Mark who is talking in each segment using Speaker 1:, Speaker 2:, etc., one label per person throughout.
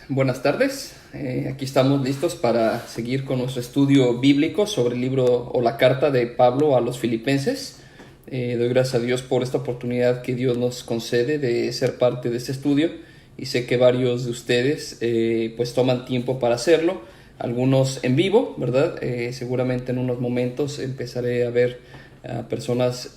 Speaker 1: Buenas tardes. Aquí estamos listos para seguir con nuestro estudio bíblico sobre el libro o la carta de Pablo a los Filipenses. Doy gracias a Dios por esta oportunidad que Dios nos concede de ser parte de este estudio, y sé que varios de ustedes pues toman tiempo para hacerlo, algunos en vivo, ¿verdad? Seguramente en unos momentos empezaré a ver a personas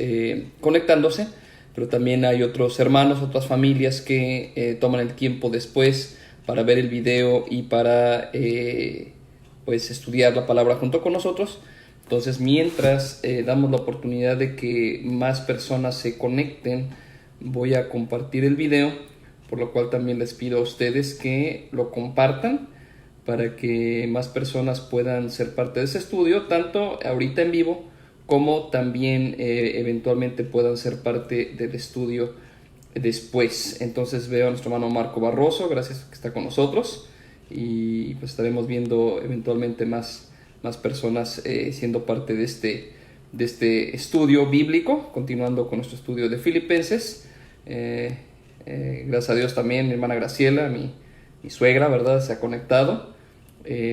Speaker 1: conectándose, pero también hay otros hermanos, otras familias que toman el tiempo después para ver el video y para pues estudiar la palabra junto con nosotros. Entonces, mientras damos la oportunidad de que más personas se conecten, voy a compartir el video, por lo cual también les pido a ustedes que lo compartan para que más personas puedan ser parte de ese estudio, tanto ahorita en vivo como también eventualmente puedan ser parte del estudio después. Entonces veo a nuestro hermano Marco Barroso, gracias que está con nosotros, y pues estaremos viendo eventualmente más personas siendo parte de este estudio bíblico, continuando con nuestro estudio de Filipenses. Gracias a Dios también mi hermana Graciela, mi suegra, ¿verdad?, se ha conectado.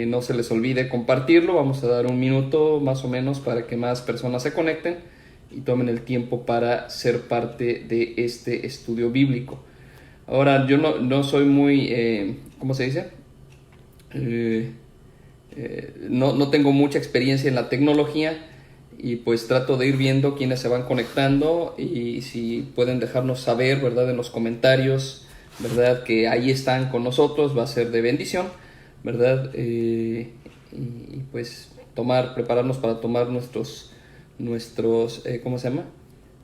Speaker 1: No se les olvide compartirlo. Vamos a dar un minuto más o menos para que más personas se conecten y tomen el tiempo para ser parte de este estudio bíblico. Ahora, yo no soy muy, ¿cómo se dice? No tengo mucha experiencia en la tecnología, y pues trato de ir viendo quiénes se van conectando, y si pueden dejarnos saber, ¿verdad?, en los comentarios, ¿verdad?, que ahí están con nosotros, va a ser de bendición, ¿verdad? Y pues prepararnos para tomar nuestros ¿cómo se llama?,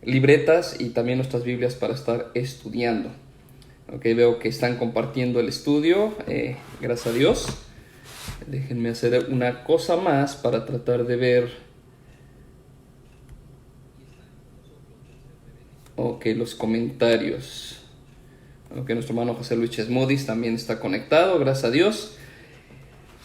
Speaker 1: libretas, y también nuestras Biblias para estar estudiando. Ok, veo que están compartiendo el estudio, gracias a Dios. Déjenme hacer una cosa más para tratar de ver. Ok, los comentarios. Ok, nuestro hermano José Luis Chesmudis también está conectado, gracias a Dios.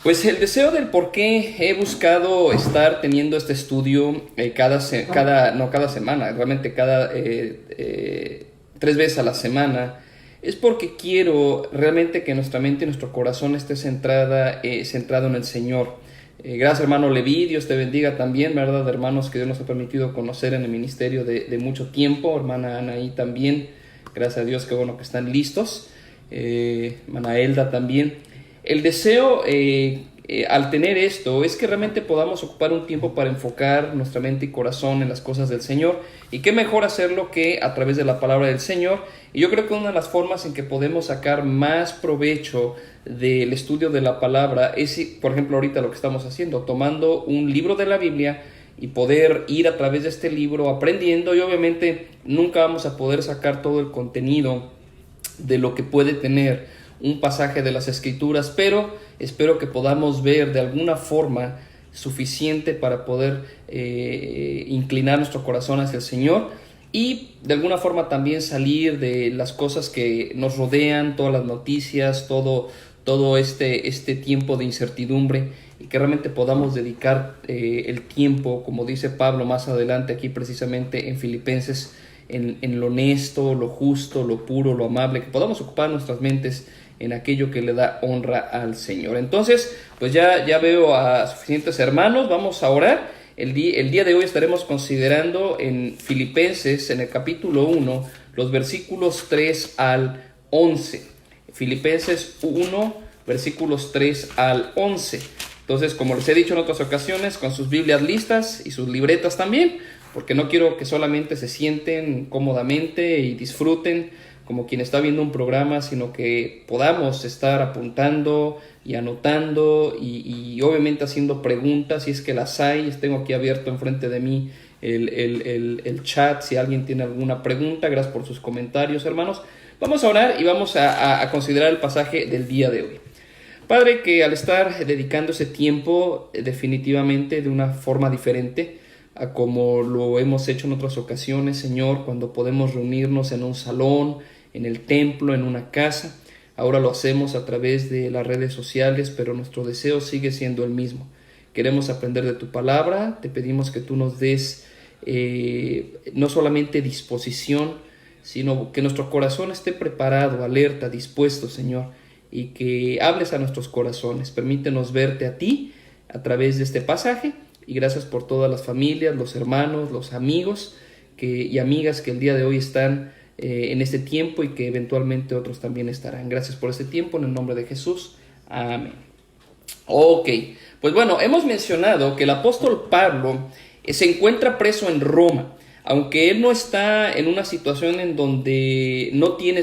Speaker 1: Pues el deseo del por qué he buscado estar teniendo este estudio cada semana, realmente cada 3 veces a la semana, es porque quiero realmente que nuestra mente y nuestro corazón esté centrado en el Señor. Gracias, hermano Leví, Dios te bendiga también, ¿verdad? Hermanos que Dios nos ha permitido conocer en el ministerio de mucho tiempo. Hermana Anaí también, gracias a Dios, qué bueno que están listos. Hermana Elda también. El deseo al tener esto es que realmente podamos ocupar un tiempo para enfocar nuestra mente y corazón en las cosas del Señor, y qué mejor hacerlo que a través de la palabra del Señor. Y yo creo que una de las formas en que podemos sacar más provecho del estudio de la palabra es, por ejemplo, ahorita lo que estamos haciendo, tomando un libro de la Biblia y poder ir a través de este libro aprendiendo. Y obviamente nunca vamos a poder sacar todo el contenido de lo que puede tener un pasaje de las Escrituras, pero espero que podamos ver de alguna forma suficiente para poder inclinar nuestro corazón hacia el Señor, y de alguna forma también salir de las cosas que nos rodean, todas las noticias, todo este tiempo de incertidumbre, y que realmente podamos dedicar el tiempo, como dice Pablo más adelante aquí precisamente en Filipenses, en lo honesto, lo justo, lo puro, lo amable, que podamos ocupar nuestras mentes en aquello que le da honra al Señor. Entonces, pues ya veo a suficientes hermanos. Vamos a orar. El día de hoy estaremos considerando en Filipenses, en el capítulo 1, los versículos 3 al 11. Filipenses 1, versículos 3 al 11. Entonces, como les he dicho en otras ocasiones, con sus Biblias listas y sus libretas también, porque no quiero que solamente se sienten cómodamente y disfruten como quien está viendo un programa, sino que podamos estar apuntando y anotando y obviamente haciendo preguntas si es que las hay. Tengo aquí abierto enfrente de mí el chat si alguien tiene alguna pregunta. Gracias por sus comentarios, hermanos. Vamos a orar y vamos a considerar el pasaje del día de hoy. Padre, que al estar dedicando ese tiempo definitivamente de una forma diferente a como lo hemos hecho en otras ocasiones, Señor, cuando podemos reunirnos en un salón, en el templo, en una casa. Ahora lo hacemos a través de las redes sociales, pero nuestro deseo sigue siendo el mismo. Queremos aprender de tu palabra. Te pedimos que tú nos des no solamente disposición, sino que nuestro corazón esté preparado, alerta, dispuesto, Señor, y que hables a nuestros corazones. Permítenos verte a ti a través de este pasaje, y gracias por todas las familias, los hermanos, los amigos y amigas que el día de hoy están en este tiempo y que eventualmente otros también estarán. Gracias por este tiempo, en el nombre de Jesús. Amén. Ok, pues bueno, hemos mencionado que el apóstol Pablo se encuentra preso en Roma. Aunque él no está en una situación en donde no tiene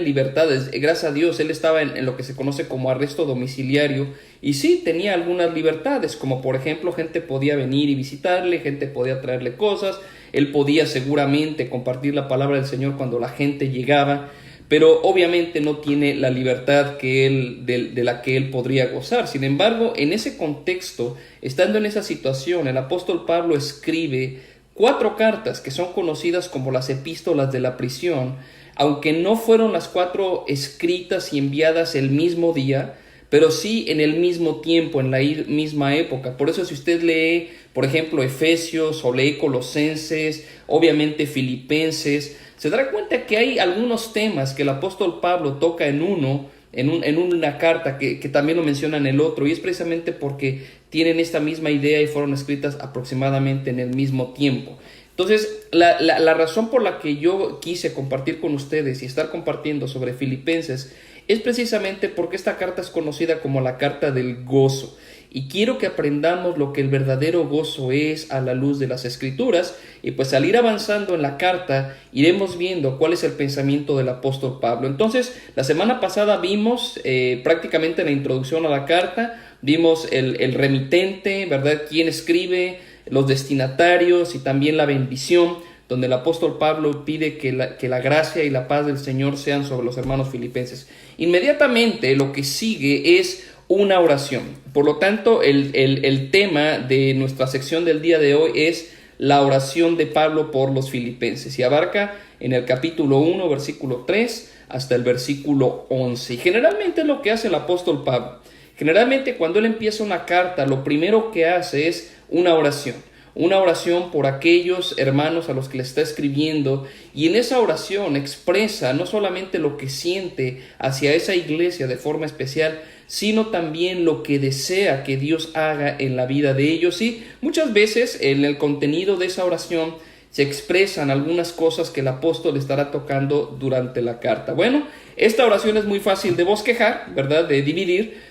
Speaker 1: libertades, gracias a Dios, él estaba en lo que se conoce como arresto domiciliario, y sí, tenía algunas libertades, como por ejemplo, gente podía venir y visitarle, gente podía traerle cosas, él podía seguramente compartir la palabra del Señor cuando la gente llegaba, pero obviamente no tiene la libertad de la que él podría gozar. Sin embargo, en ese contexto, estando en esa situación, el apóstol Pablo escribe 4 cartas que son conocidas como las epístolas de la prisión, aunque no fueron las 4 escritas y enviadas el mismo día, pero sí en el mismo tiempo, en la misma época. Por eso si usted lee, por ejemplo, Efesios o lee Colosenses, obviamente Filipenses, se dará cuenta que hay algunos temas que el apóstol Pablo toca en una carta que también lo menciona en el otro, y es precisamente porque tienen esta misma idea y fueron escritas aproximadamente en el mismo tiempo. Entonces, la razón por la que yo quise compartir con ustedes y estar compartiendo sobre Filipenses es precisamente porque esta carta es conocida como la carta del gozo. Y quiero que aprendamos lo que el verdadero gozo es a la luz de las Escrituras. Y pues al ir avanzando en la carta, iremos viendo cuál es el pensamiento del apóstol Pablo. Entonces, la semana pasada vimos prácticamente la introducción a la carta, vimos el remitente, ¿verdad? Quién escribe, los destinatarios y también la bendición, donde el apóstol Pablo pide que la gracia y la paz del Señor sean sobre los hermanos filipenses. Inmediatamente lo que sigue es una oración. Por lo tanto, el tema de nuestra sección del día de hoy es la oración de Pablo por los filipenses, y abarca en el capítulo 1, versículo 3 hasta el versículo 11. Y generalmente es lo que hace el apóstol Pablo. Generalmente cuando él empieza una carta, lo primero que hace es una oración por aquellos hermanos a los que le está escribiendo, y en esa oración expresa no solamente lo que siente hacia esa iglesia de forma especial, sino también lo que desea que Dios haga en la vida de ellos. Y muchas veces en el contenido de esa oración se expresan algunas cosas que el apóstol estará tocando durante la carta. Bueno, esta oración es muy fácil de bosquejar, ¿verdad? De dividir.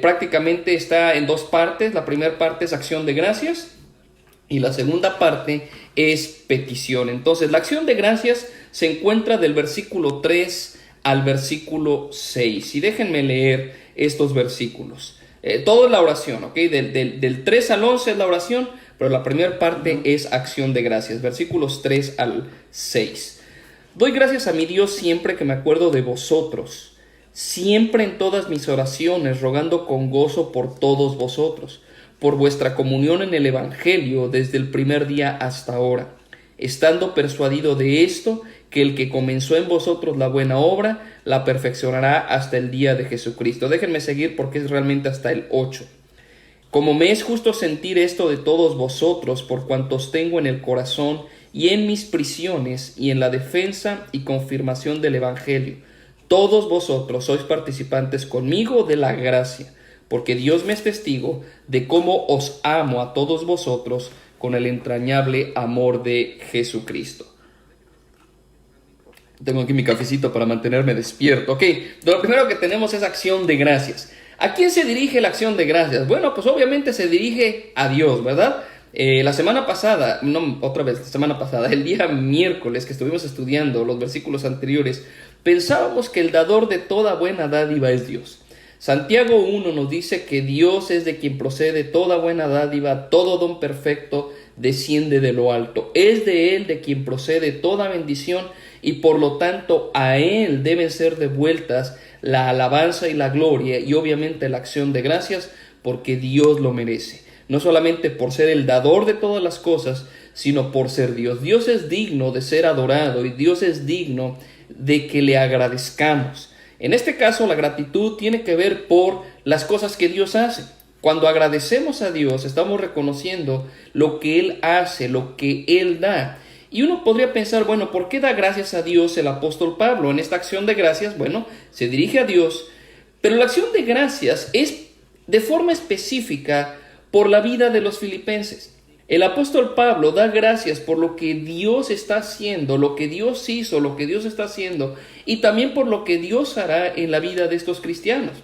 Speaker 1: Prácticamente está en 2 partes. La primera parte es acción de gracias y la segunda parte es petición. Entonces, la acción de gracias se encuentra del versículo 3 al versículo 6. Y déjenme leer estos versículos. Todo es la oración, ¿ok? Del 3 al 11 es la oración, pero la primera parte es acción de gracias. Versículos 3 al 6. Doy gracias a mi Dios siempre que me acuerdo de vosotros, siempre en todas mis oraciones, rogando con gozo por todos vosotros, por vuestra comunión en el Evangelio desde el primer día hasta ahora, estando persuadido de esto, que el que comenzó en vosotros la buena obra, la perfeccionará hasta el día de Jesucristo. Déjenme seguir porque es realmente hasta el 8. Como me es justo sentir esto de todos vosotros, por cuantos tengo en el corazón y en mis prisiones y en la defensa y confirmación del Evangelio, todos vosotros sois participantes conmigo de la gracia, porque Dios me es testigo de cómo os amo a todos vosotros con el entrañable amor de Jesucristo. Tengo aquí mi cafecito para mantenerme despierto. Ok, lo primero que tenemos es acción de gracias. ¿A quién se dirige la acción de gracias? Bueno, pues obviamente se dirige a Dios, ¿verdad? La semana pasada, el día miércoles que estuvimos estudiando los versículos anteriores, pensábamos que el dador de toda buena dádiva es Dios. Santiago 1 nos dice que Dios es de quien procede toda buena dádiva, todo don perfecto desciende de lo alto. Es de Él de quien procede toda bendición, y por lo tanto a Él deben ser devueltas la alabanza y la gloria y obviamente la acción de gracias, porque Dios lo merece. No solamente por ser el dador de todas las cosas, sino por ser Dios. Dios es digno de ser adorado y Dios es digno de que le agradezcamos. En este caso, la gratitud tiene que ver por las cosas que Dios hace. Cuando agradecemos a Dios, estamos reconociendo lo que Él hace, lo que Él da. Y uno podría pensar, bueno, ¿por qué da gracias a Dios el apóstol Pablo? En esta acción de gracias, bueno, se dirige a Dios, pero la acción de gracias es de forma específica por la vida de los filipenses. El apóstol Pablo da gracias por lo que Dios está haciendo, lo que Dios hizo, lo que Dios está haciendo, y también por lo que Dios hará en la vida de estos cristianos.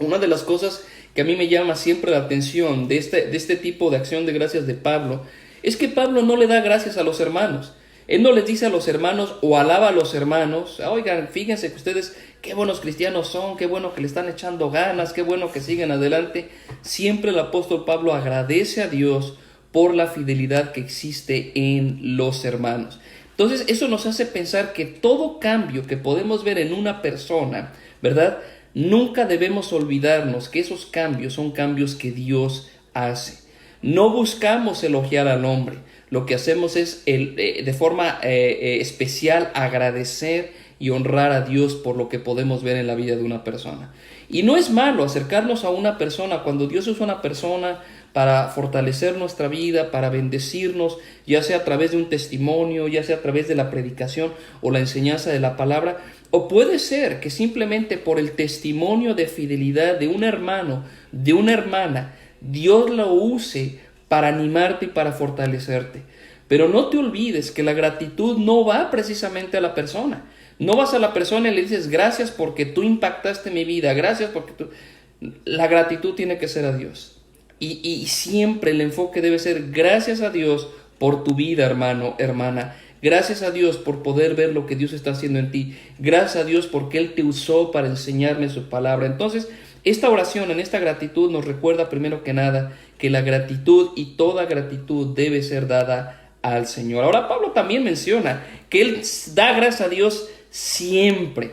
Speaker 1: Una de las cosas que a mí me llama siempre la atención de este tipo de acción de gracias de Pablo es que Pablo no le da gracias a los hermanos. Él no les dice a los hermanos o alaba a los hermanos: oigan, fíjense que ustedes qué buenos cristianos son, qué bueno que le están echando ganas, qué bueno que siguen adelante. Siempre el apóstol Pablo agradece a Dios por la fidelidad que existe en los hermanos. Entonces eso nos hace pensar que todo cambio que podemos ver en una persona, ¿verdad?, nunca debemos olvidarnos que esos cambios son cambios que Dios hace. No buscamos elogiar al hombre. Lo que hacemos es de forma especial agradecer y honrar a Dios por lo que podemos ver en la vida de una persona. Y no es malo acercarnos a una persona cuando Dios usa una persona para fortalecer nuestra vida, para bendecirnos, ya sea a través de un testimonio, ya sea a través de la predicación o la enseñanza de la palabra. O puede ser que simplemente por el testimonio de fidelidad de un hermano, de una hermana, Dios lo use para animarte y para fortalecerte. Pero no te olvides que la gratitud no va precisamente a la persona. No vas a la persona y le dices: gracias porque tú impactaste mi vida, gracias porque tú... La gratitud tiene que ser a Dios. Y siempre el enfoque debe ser: gracias a Dios por tu vida, hermano, hermana. Gracias a Dios por poder ver lo que Dios está haciendo en ti. Gracias a Dios porque Él te usó para enseñarme su palabra. Entonces, esta oración, en esta gratitud, nos recuerda primero que nada que la gratitud y toda gratitud debe ser dada al Señor. Ahora, Pablo también menciona que él da gracias a Dios siempre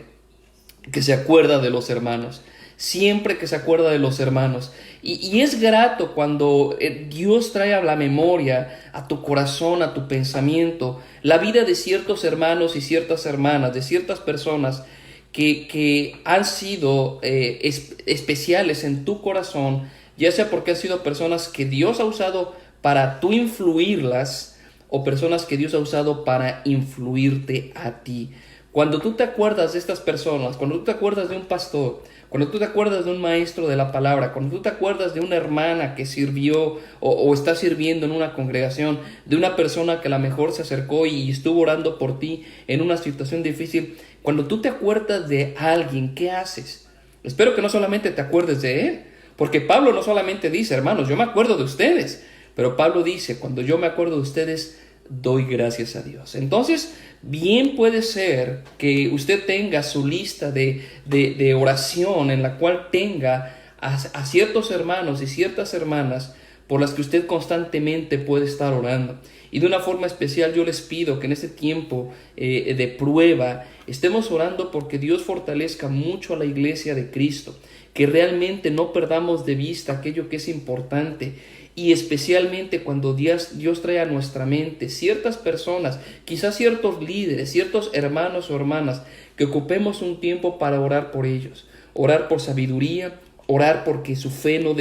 Speaker 1: que se acuerda de los hermanos. Siempre que se acuerda de los hermanos. Y es grato cuando Dios trae a la memoria, a tu corazón, a tu pensamiento, la vida de ciertos hermanos y ciertas hermanas, de ciertas personas que han sido especiales en tu corazón, ya sea porque han sido personas que Dios ha usado para tú influirlas, o personas que Dios ha usado para influirte a ti. Cuando tú te acuerdas de estas personas, cuando tú te acuerdas de un pastor, cuando tú te acuerdas de un maestro de la palabra, cuando tú te acuerdas de una hermana que sirvió o está sirviendo en una congregación, de una persona que a lo mejor se acercó y estuvo orando por ti en una situación difícil, cuando tú te acuerdas de alguien, ¿qué haces? Espero que no solamente te acuerdes de él, porque Pablo no solamente dice: hermanos, yo me acuerdo de ustedes, pero Pablo dice: cuando yo me acuerdo de ustedes, doy gracias a Dios. Entonces, bien puede ser que usted tenga su lista de oración en la cual tenga a ciertos hermanos y ciertas hermanas por las que usted constantemente puede estar orando. Y de una forma especial yo les pido que en este tiempo de prueba estemos orando porque Dios fortalezca mucho a la iglesia de Cristo, que realmente no perdamos de vista aquello que es importante. Y especialmente cuando Dios trae a nuestra mente ciertas personas, quizás ciertos líderes, ciertos hermanos o hermanas, que ocupemos un tiempo para orar por ellos, orar por sabiduría, orar porque su fe no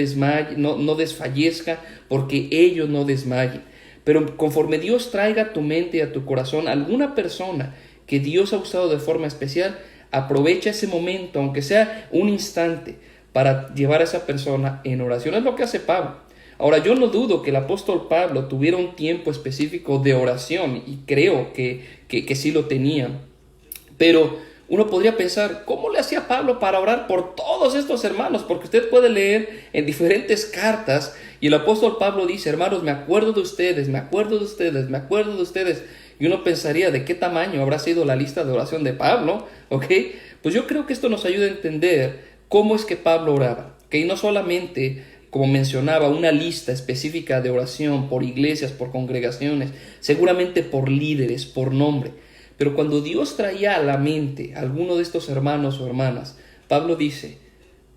Speaker 1: desfallezca, porque ellos no desmayen. Pero conforme Dios traiga a tu mente y a tu corazón alguna persona que Dios ha usado de forma especial, aprovecha ese momento, aunque sea un instante, para llevar a esa persona en oración. Es lo que hace Pablo. Ahora, yo no dudo que el apóstol Pablo tuviera un tiempo específico de oración, y creo que sí lo tenía. Pero uno podría pensar: ¿cómo le hacía Pablo para orar por todos estos hermanos? Porque usted puede leer en diferentes cartas y el apóstol Pablo dice: hermanos, me acuerdo de ustedes, me acuerdo de ustedes, me acuerdo de ustedes. Y uno pensaría: ¿de qué tamaño habrá sido la lista de oración de Pablo? ¿Ok? Pues yo creo que esto nos ayuda a entender cómo es que Pablo oraba. Que no solamente, como mencionaba, una lista específica de oración por iglesias, por congregaciones, seguramente por líderes, por nombre. Pero cuando Dios traía a la mente a alguno de estos hermanos o hermanas, Pablo dice: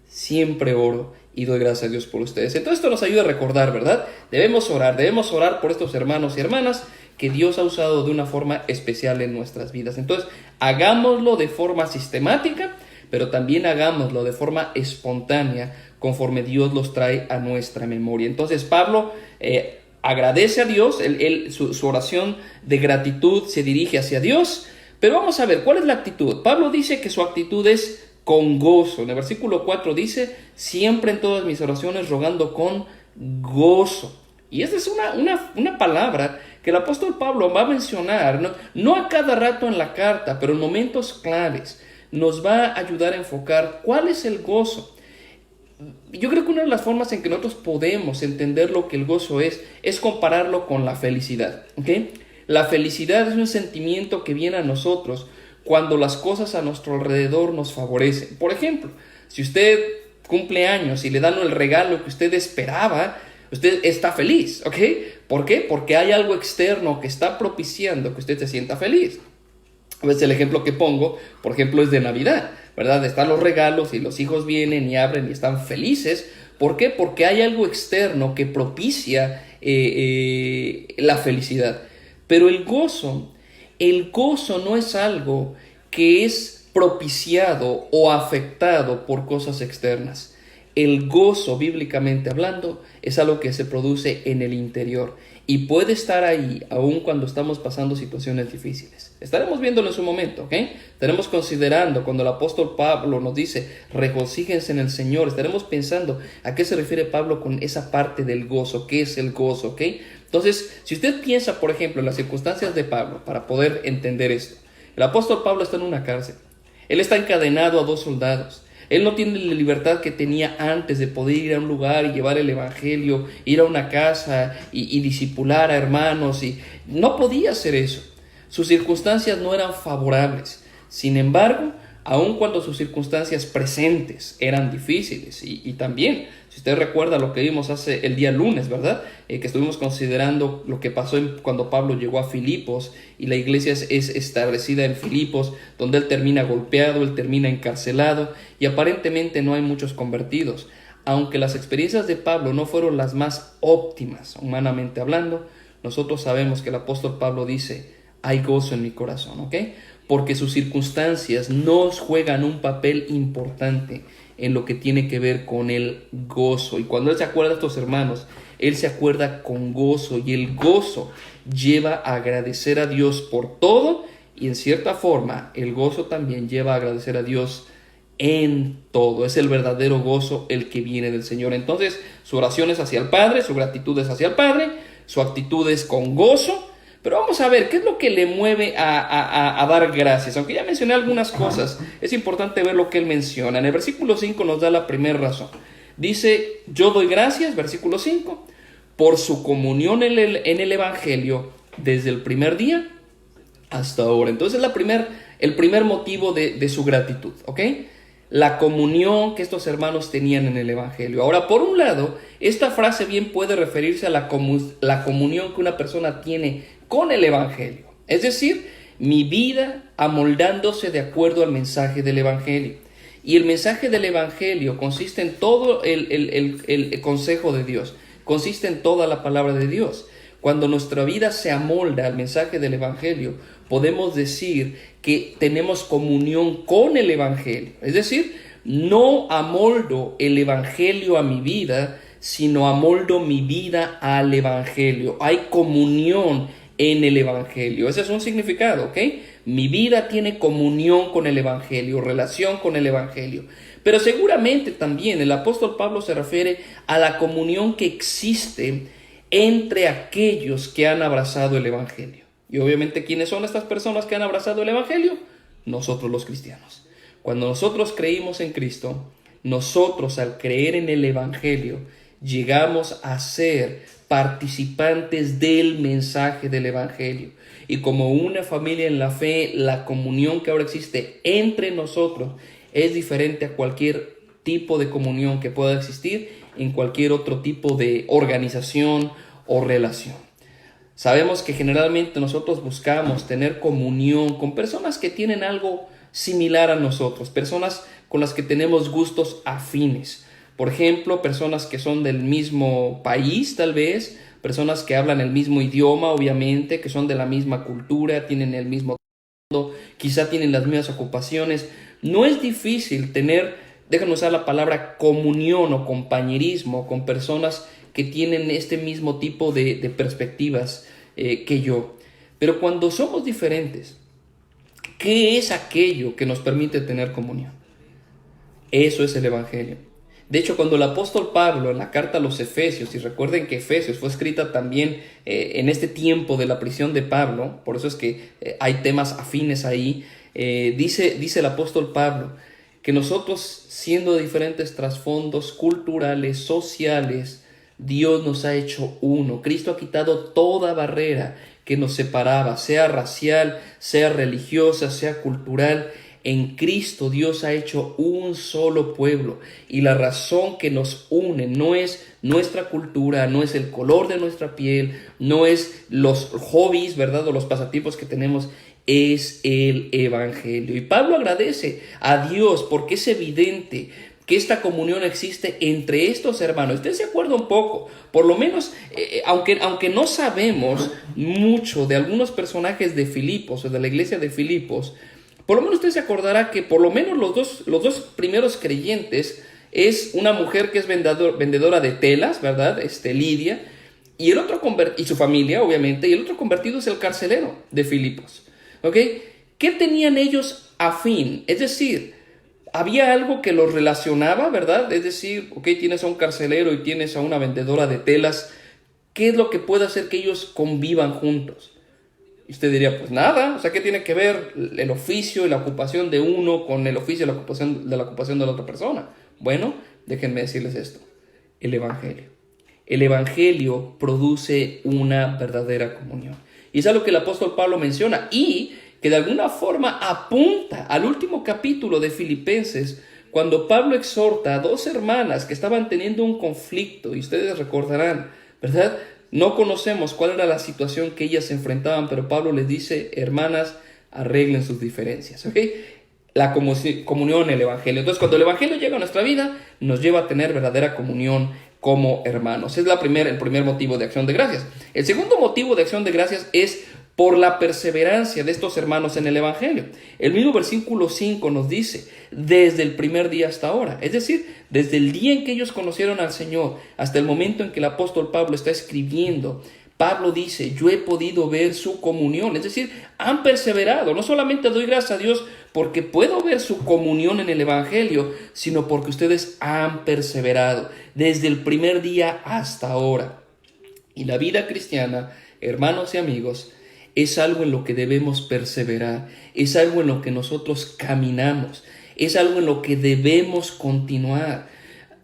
Speaker 1: siempre oro y doy gracias a Dios por ustedes. Entonces esto nos ayuda a recordar, ¿verdad? Debemos orar por estos hermanos y hermanas que Dios ha usado de una forma especial en nuestras vidas. Entonces, hagámoslo de forma sistemática, pero también hagámoslo de forma espontánea, conforme Dios los trae a nuestra memoria. Entonces Pablo agradece a Dios, su oración de gratitud se dirige hacia Dios, pero vamos a ver, ¿cuál es la actitud? Pablo dice que su actitud es con gozo. En el versículo 4 dice, siempre en todas mis oraciones rogando con gozo. Y esa es una palabra que el apóstol Pablo va a mencionar, no a cada rato en la carta, pero en momentos claves. Nos va a ayudar a enfocar cuál es el gozo. Yo creo que una de las formas en que nosotros podemos entender lo que el gozo es compararlo con la felicidad, ¿ok? La felicidad es un sentimiento que viene a nosotros cuando las cosas a nuestro alrededor nos favorecen. Por ejemplo, si usted cumple años y le dan el regalo que usted esperaba, usted está feliz, ¿ok? ¿Por qué? Porque hay algo externo que está propiciando que usted se sienta feliz. A veces el ejemplo que pongo, por ejemplo, es de Navidad, ¿verdad? Están los regalos y los hijos vienen y abren y están felices. ¿Por qué? Porque hay algo externo que propicia la felicidad. Pero el gozo no es algo que es propiciado o afectado por cosas externas. El gozo, bíblicamente hablando, es algo que se produce en el interior y puede estar ahí aun cuando estamos pasando situaciones difíciles. Estaremos viéndolo en su momento, ¿ok? Estaremos considerando cuando el apóstol Pablo nos dice regocíjense en el Señor. Estaremos pensando a qué se refiere Pablo con esa parte del gozo, qué es el gozo, ¿ok? Entonces, si usted piensa, por ejemplo, en las circunstancias de Pablo, para poder entender esto, el apóstol Pablo está en una cárcel. Él está encadenado a 2 soldados. Él no tiene la libertad que tenía antes de poder ir a un lugar y llevar el evangelio, ir a una casa y discipular a hermanos. Y no podía hacer eso. Sus circunstancias no eran favorables. Sin embargo, aun cuando sus circunstancias presentes eran difíciles, y también, si usted recuerda lo que vimos el día lunes, ¿verdad? Que estuvimos considerando lo que pasó cuando Pablo llegó a Filipos y la iglesia es establecida en Filipos, donde él termina golpeado, él termina encarcelado y aparentemente no hay muchos convertidos. Aunque las experiencias de Pablo no fueron las más óptimas, humanamente hablando, nosotros sabemos que el apóstol Pablo dice, hay gozo en mi corazón, ¿ok? Porque sus circunstancias nos juegan un papel importante en lo que tiene que ver con el gozo. Y cuando él se acuerda de estos hermanos, él se acuerda con gozo, y el gozo lleva a agradecer a Dios por todo, y en cierta forma el gozo también lleva a agradecer a Dios en todo. Es el verdadero gozo el que viene del Señor. Entonces su oración es hacia el Padre, su gratitud es hacia el Padre, su actitud es con gozo. Pero vamos a ver, ¿qué es lo que le mueve a dar gracias? Aunque ya mencioné algunas cosas, es importante ver lo que él menciona. En el versículo 5 nos da la primera razón. Dice, yo doy gracias, versículo 5, por su comunión en el Evangelio desde el primer día hasta ahora. Entonces el primer motivo de su gratitud, ¿ok? La comunión que estos hermanos tenían en el Evangelio. Ahora, por un lado, esta frase bien puede referirse a la comunión que una persona tiene con el Evangelio. Es decir, mi vida amoldándose de acuerdo al mensaje del Evangelio. Y el mensaje del Evangelio consiste en todo el consejo de Dios. Consiste en toda la palabra de Dios. Cuando nuestra vida se amolda al mensaje del Evangelio, podemos decir que tenemos comunión con el Evangelio. Es decir, no amoldo el Evangelio a mi vida, sino amoldo mi vida al Evangelio. Hay comunión en el Evangelio. Ese es un significado, ¿ok? Mi vida tiene comunión con el Evangelio, relación con el Evangelio. Pero seguramente también el apóstol Pablo se refiere a la comunión que existe entre aquellos que han abrazado el Evangelio. Y obviamente, ¿quiénes son estas personas que han abrazado el Evangelio? Nosotros los cristianos. Cuando nosotros creímos en Cristo, nosotros al creer en el Evangelio, llegamos a ser participantes del mensaje del Evangelio. Y como una familia en la fe, la comunión que ahora existe entre nosotros es diferente a cualquier tipo de comunión que pueda existir en cualquier otro tipo de organización o relación. Sabemos que generalmente nosotros buscamos tener comunión con personas que tienen algo similar a nosotros, personas con las que tenemos gustos afines. Por ejemplo, personas que son del mismo país, tal vez, personas que hablan el mismo idioma, obviamente, que son de la misma cultura, tienen el mismo mundo, quizá tienen las mismas ocupaciones. No es difícil tener, déjenme usar la palabra comunión o compañerismo con personas que tienen este mismo tipo de perspectivas que yo. Pero cuando somos diferentes, ¿qué es aquello que nos permite tener comunión? Eso es el Evangelio. De hecho, cuando el apóstol Pablo en la carta a los Efesios, y recuerden que Efesios fue escrita también en este tiempo de la prisión de Pablo, por eso es que hay temas afines ahí, dice el apóstol Pablo que nosotros, siendo de diferentes trasfondos culturales, sociales, Dios nos ha hecho uno. Cristo ha quitado toda barrera que nos separaba, sea racial, sea religiosa, sea cultural. En Cristo Dios ha hecho un solo pueblo, y la razón que nos une no es nuestra cultura, no es el color de nuestra piel, no es los hobbies, ¿verdad?, o los pasatiempos que tenemos, es el Evangelio. Y Pablo agradece a Dios porque es evidente que esta comunión existe entre estos hermanos. Usted se acuerda un poco, por lo menos, aunque no sabemos mucho de algunos personajes de Filipos o de la iglesia de Filipos, por lo menos usted se acordará que por lo menos los dos primeros creyentes es una mujer que es vendedora de telas, ¿verdad? Lidia, y el otro y su familia, obviamente, y el otro convertido es el carcelero de Filipos. ¿Ok? ¿Qué tenían ellos afín? Es decir, había algo que los relacionaba, ¿verdad? Es decir, ok, tienes a un carcelero y tienes a una vendedora de telas. ¿Qué es lo que puede hacer que ellos convivan juntos? Y usted diría, pues nada, o sea, ¿qué tiene que ver el oficio y la ocupación de uno con el oficio y la ocupación de la otra persona? Bueno, déjenme decirles esto: el Evangelio. El Evangelio produce una verdadera comunión. Y es algo que el apóstol Pablo menciona y que de alguna forma apunta al último capítulo de Filipenses, cuando Pablo exhorta a dos hermanas que estaban teniendo un conflicto, y ustedes recordarán, ¿verdad? No conocemos cuál era la situación que ellas se enfrentaban, pero Pablo les dice: hermanas, arreglen sus diferencias, ¿ok? La comunión, el Evangelio. Entonces, cuando el Evangelio llega a nuestra vida, nos lleva a tener verdadera comunión como hermanos. Es el primer motivo de acción de gracias. El segundo motivo de acción de gracias es por la perseverancia de estos hermanos en el Evangelio. El mismo versículo 5 nos dice: desde el primer día hasta ahora. Es decir, desde el día en que ellos conocieron al Señor hasta el momento en que el apóstol Pablo está escribiendo, Pablo dice: yo he podido ver su comunión. Es decir, han perseverado. No solamente doy gracias a Dios porque puedo ver su comunión en el Evangelio, sino porque ustedes han perseverado desde el primer día hasta ahora. Y la vida cristiana, hermanos y amigos, es algo en lo que debemos perseverar, es algo en lo que nosotros caminamos, es algo en lo que debemos continuar.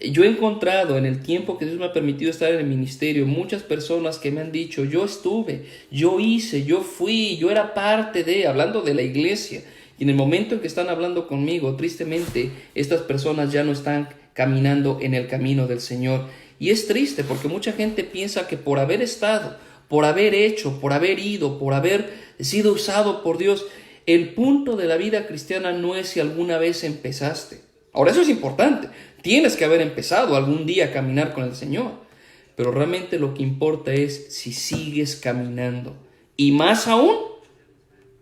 Speaker 1: Yo he encontrado en el tiempo que Dios me ha permitido estar en el ministerio muchas personas que me han dicho: yo estuve, yo hice, yo fui, yo era parte de, hablando de la iglesia. Y en el momento en que están hablando conmigo, tristemente, estas personas ya no están caminando en el camino del Señor. Y es triste porque mucha gente piensa que por haber estado, por haber hecho, por haber ido, por haber sido usado por Dios, el punto de la vida cristiana no es si alguna vez empezaste. Ahora, eso es importante. Tienes que haber empezado algún día a caminar con el Señor. Pero realmente lo que importa es si sigues caminando. Y más aún,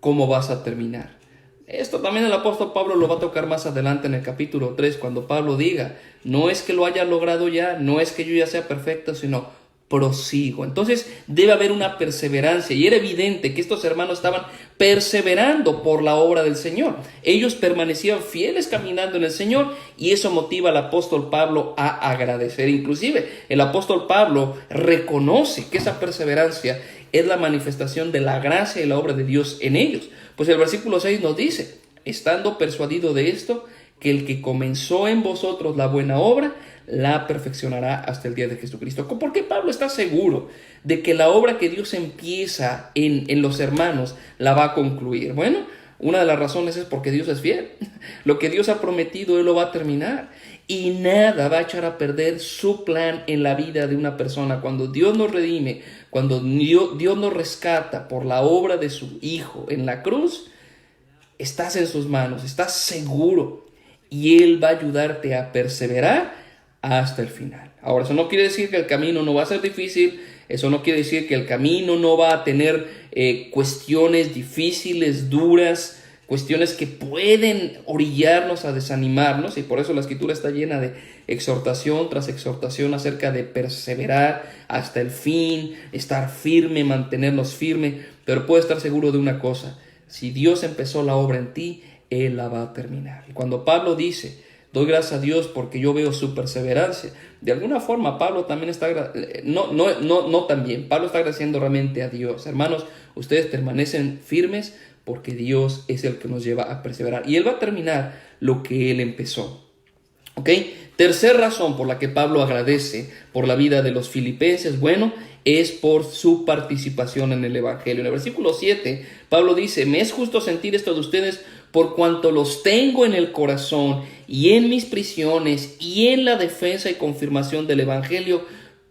Speaker 1: cómo vas a terminar. Esto también el apóstol Pablo lo va a tocar más adelante en el capítulo 3, cuando Pablo diga: no es que lo haya logrado ya, no es que yo ya sea perfecto, sino prosigo. Entonces debe haber una perseverancia, y era evidente que estos hermanos estaban perseverando por la obra del Señor. Ellos permanecían fieles caminando en el Señor, y eso motiva al apóstol Pablo a agradecer. Inclusive el apóstol Pablo reconoce que esa perseverancia es la manifestación de la gracia y la obra de Dios en ellos. Pues el versículo 6 nos dice: estando persuadido de esto, que el que comenzó en vosotros la buena obra, la perfeccionará hasta el día de Jesucristo. ¿Por qué Pablo está seguro de que la obra que Dios empieza en los hermanos la va a concluir? Bueno, una de las razones es porque Dios es fiel. Lo que Dios ha prometido, Él lo va a terminar. Y nada va a echar a perder su plan en la vida de una persona. Cuando Dios nos redime, cuando Dios nos rescata por la obra de su Hijo en la cruz, estás en sus manos, estás seguro. Y Él va a ayudarte a perseverar hasta el final. Ahora, eso no quiere decir que el camino no va a ser difícil, eso no quiere decir que el camino no va a tener cuestiones difíciles, duras, cuestiones que pueden orillarnos a desanimarnos, y por eso la Escritura está llena de exhortación tras exhortación acerca de perseverar hasta el fin, estar firme, mantenernos firme. Pero puedes estar seguro de una cosa: si Dios empezó la obra en ti, Él la va a terminar. Y cuando Pablo dice, doy gracias a Dios porque yo veo su perseverancia, de alguna forma Pablo también está, Pablo está agradeciendo realmente a Dios. Hermanos, ustedes permanecen firmes porque Dios es el que nos lleva a perseverar, y Él va a terminar lo que Él empezó. ¿Ok? Tercera razón por la que Pablo agradece por la vida de los filipenses, bueno, es por su participación en el Evangelio. En el versículo 7, Pablo dice, me es justo sentir esto de ustedes por cuanto los tengo en el corazón y en mis prisiones y en la defensa y confirmación del Evangelio.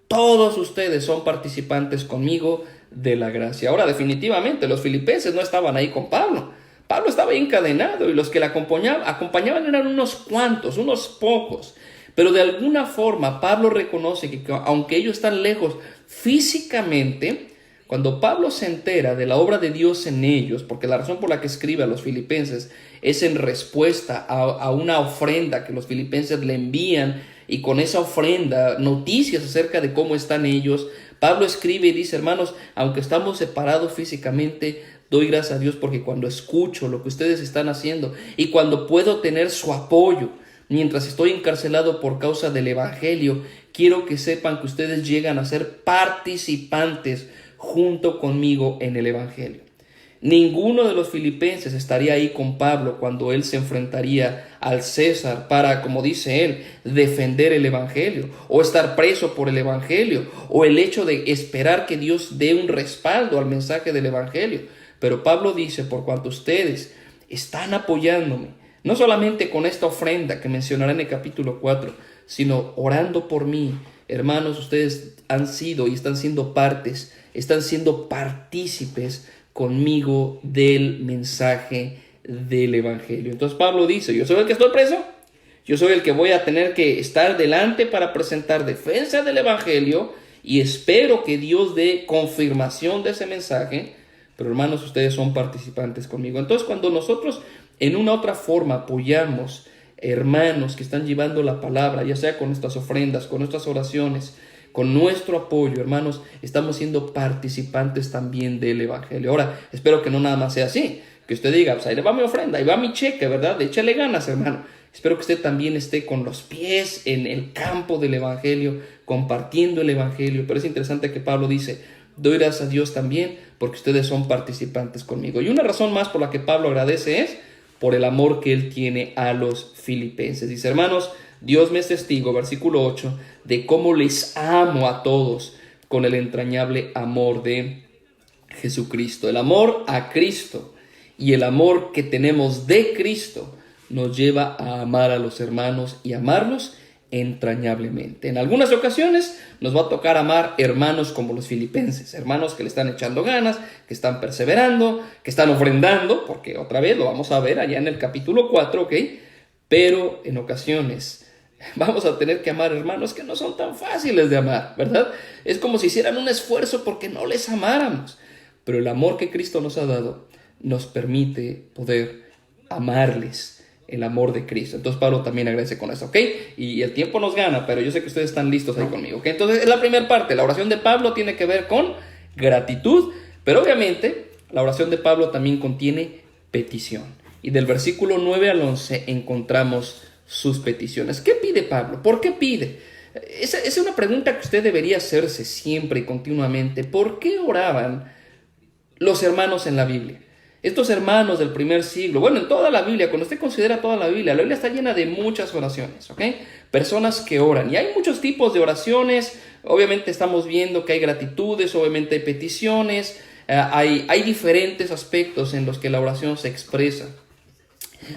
Speaker 1: Todos ustedes son participantes conmigo de la gracia. Ahora, definitivamente, los filipenses no estaban ahí con Pablo. Pablo estaba encadenado y los que le acompañaban eran unos cuantos, unos pocos. Pero de alguna forma Pablo reconoce que aunque ellos están lejos físicamente, cuando Pablo se entera de la obra de Dios en ellos, porque la razón por la que escribe a los filipenses es en respuesta a una ofrenda que los filipenses le envían, y con esa ofrenda noticias acerca de cómo están ellos, Pablo escribe y dice, hermanos, aunque estamos separados físicamente, doy gracias a Dios porque cuando escucho lo que ustedes están haciendo y cuando puedo tener su apoyo mientras estoy encarcelado por causa del Evangelio, quiero que sepan que ustedes llegan a ser participantes junto conmigo en el Evangelio. Ninguno de los filipenses estaría ahí con Pablo cuando él se enfrentaría al César para, como dice él, defender el Evangelio, o estar preso por el Evangelio, o el hecho de esperar que Dios dé un respaldo al mensaje del Evangelio. Pero Pablo dice, por cuanto ustedes están apoyándome, no solamente con esta ofrenda que mencionaré en el capítulo 4, sino orando por mí, hermanos, ustedes han sido y están siendo partícipes conmigo del mensaje del Evangelio. Entonces Pablo dice, yo soy el que estoy preso, yo soy el que voy a tener que estar delante para presentar defensa del Evangelio, y espero que Dios dé confirmación de ese mensaje, pero hermanos, ustedes son participantes conmigo. Entonces cuando nosotros en una otra forma apoyamos hermanos que están llevando la palabra, ya sea con nuestras ofrendas, con nuestras oraciones, con nuestro apoyo, hermanos, estamos siendo participantes también del Evangelio. Ahora, espero que no nada más sea así, que usted diga, pues ahí le va mi ofrenda, ahí va mi cheque, ¿verdad? Échale ganas, hermano. Espero que usted también esté con los pies en el campo del Evangelio, compartiendo el Evangelio. Pero es interesante que Pablo dice, doy gracias a Dios también porque ustedes son participantes conmigo. Y una razón más por la que Pablo agradece es por el amor que él tiene a los filipenses. Dice, hermanos, Dios me es testigo, versículo 8, de cómo les amo a todos con el entrañable amor de Jesucristo. El amor a Cristo y el amor que tenemos de Cristo nos lleva a amar a los hermanos y amarlos entrañablemente. En algunas ocasiones nos va a tocar amar hermanos como los filipenses, hermanos que le están echando ganas, que están perseverando, que están ofrendando, porque otra vez lo vamos a ver allá en el capítulo 4, ¿ok? Pero en ocasiones vamos a tener que amar hermanos que no son tan fáciles de amar, ¿verdad? Es como si hicieran un esfuerzo porque no les amáramos, pero el amor que Cristo nos ha dado nos permite poder amarles, el amor de Cristo. Entonces Pablo también agradece con eso, ¿ok? Y el tiempo nos gana, pero yo sé que ustedes están listos ahí conmigo, ¿ok? Entonces es la primera parte. La oración de Pablo tiene que ver con gratitud, pero obviamente la oración de Pablo también contiene petición. Y del versículo 9 al 11 encontramos sus peticiones. ¿Qué pide Pablo? ¿Por qué pide? Esa es una pregunta que usted debería hacerse siempre y continuamente. ¿Por qué oraban los hermanos en la Biblia? Estos hermanos del primer siglo, bueno, en toda la Biblia, cuando usted considera toda la Biblia está llena de muchas oraciones, ¿ok? Personas que oran, y hay muchos tipos de oraciones. Obviamente estamos viendo que hay gratitudes, obviamente hay peticiones, hay diferentes aspectos en los que la oración se expresa.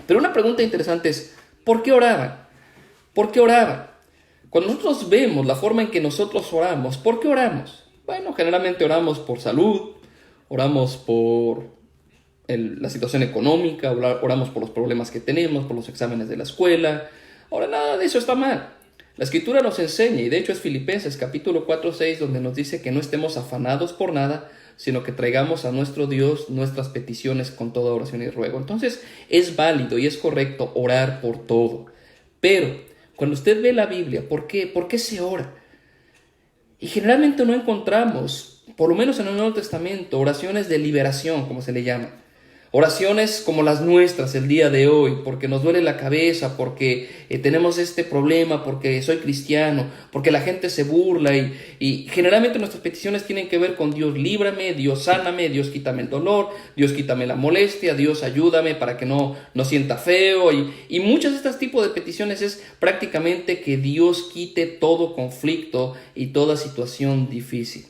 Speaker 1: Pero una pregunta interesante es, ¿por qué oraban? ¿Por qué oraban? Cuando nosotros vemos la forma en que nosotros oramos, ¿por qué oramos? Bueno, generalmente oramos por salud, oramos por la situación económica, oramos por los problemas que tenemos, por los exámenes de la escuela. Ahora, nada de eso está mal. La Escritura nos enseña, y de hecho es Filipenses capítulo 4:6, donde nos dice que no estemos afanados por nada, sino que traigamos a nuestro Dios nuestras peticiones con toda oración y ruego. Entonces es válido y es correcto orar por todo. Pero cuando usted ve la Biblia, ¿por qué? ¿Por qué se ora? Y generalmente no encontramos, por lo menos en el Nuevo Testamento, oraciones de liberación, como se le llama. Oraciones como las nuestras el día de hoy, porque nos duele la cabeza, porque tenemos este problema, porque soy cristiano, porque la gente se burla y generalmente nuestras peticiones tienen que ver con Dios líbrame, Dios sáname, Dios quítame el dolor, Dios quítame la molestia, Dios ayúdame para que no sienta feo y muchos de estos tipos de peticiones es prácticamente que Dios quite todo conflicto y toda situación difícil.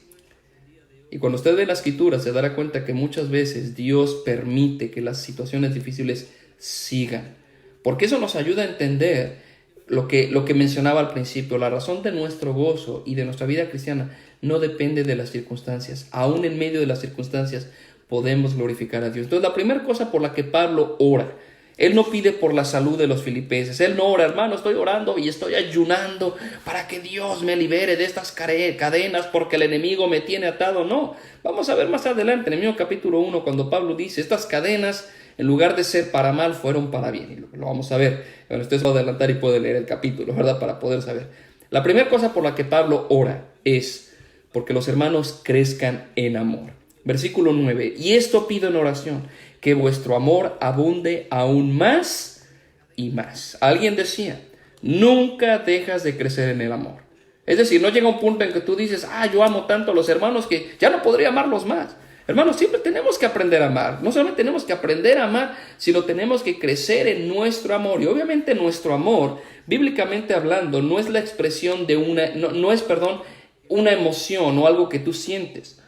Speaker 1: Y cuando usted ve la Escritura se dará cuenta que muchas veces Dios permite que las situaciones difíciles sigan. Porque eso nos ayuda a entender lo que mencionaba al principio. La razón de nuestro gozo y de nuestra vida cristiana no depende de las circunstancias. Aún en medio de las circunstancias podemos glorificar a Dios. Entonces la primera cosa por la que Pablo ora, él no pide por la salud de los filipenses. Él no ora, hermano, estoy orando y estoy ayunando para que Dios me libere de estas cadenas porque el enemigo me tiene atado. No, vamos a ver más adelante en el mismo capítulo 1 cuando Pablo dice, estas cadenas en lugar de ser para mal fueron para bien. Y lo vamos a ver. Bueno, usted se va a adelantar y puede leer el capítulo, ¿verdad? Para poder saber. La primera cosa por la que Pablo ora es porque los hermanos crezcan en amor. Versículo 9, y esto pido en oración, que vuestro amor abunde aún más y más. Alguien decía, nunca dejas de crecer en el amor. Es decir, no llega un punto en que tú dices, yo amo tanto a los hermanos que ya no podría amarlos más. Hermanos, siempre tenemos que aprender a amar. No solamente tenemos que aprender a amar, sino tenemos que crecer en nuestro amor. Y obviamente nuestro amor, bíblicamente hablando, no es la expresión de una emoción o algo que tú sientes.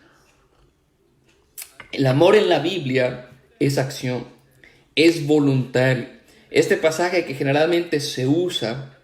Speaker 1: El amor en la Biblia es acción, es voluntario. Este pasaje que generalmente se usa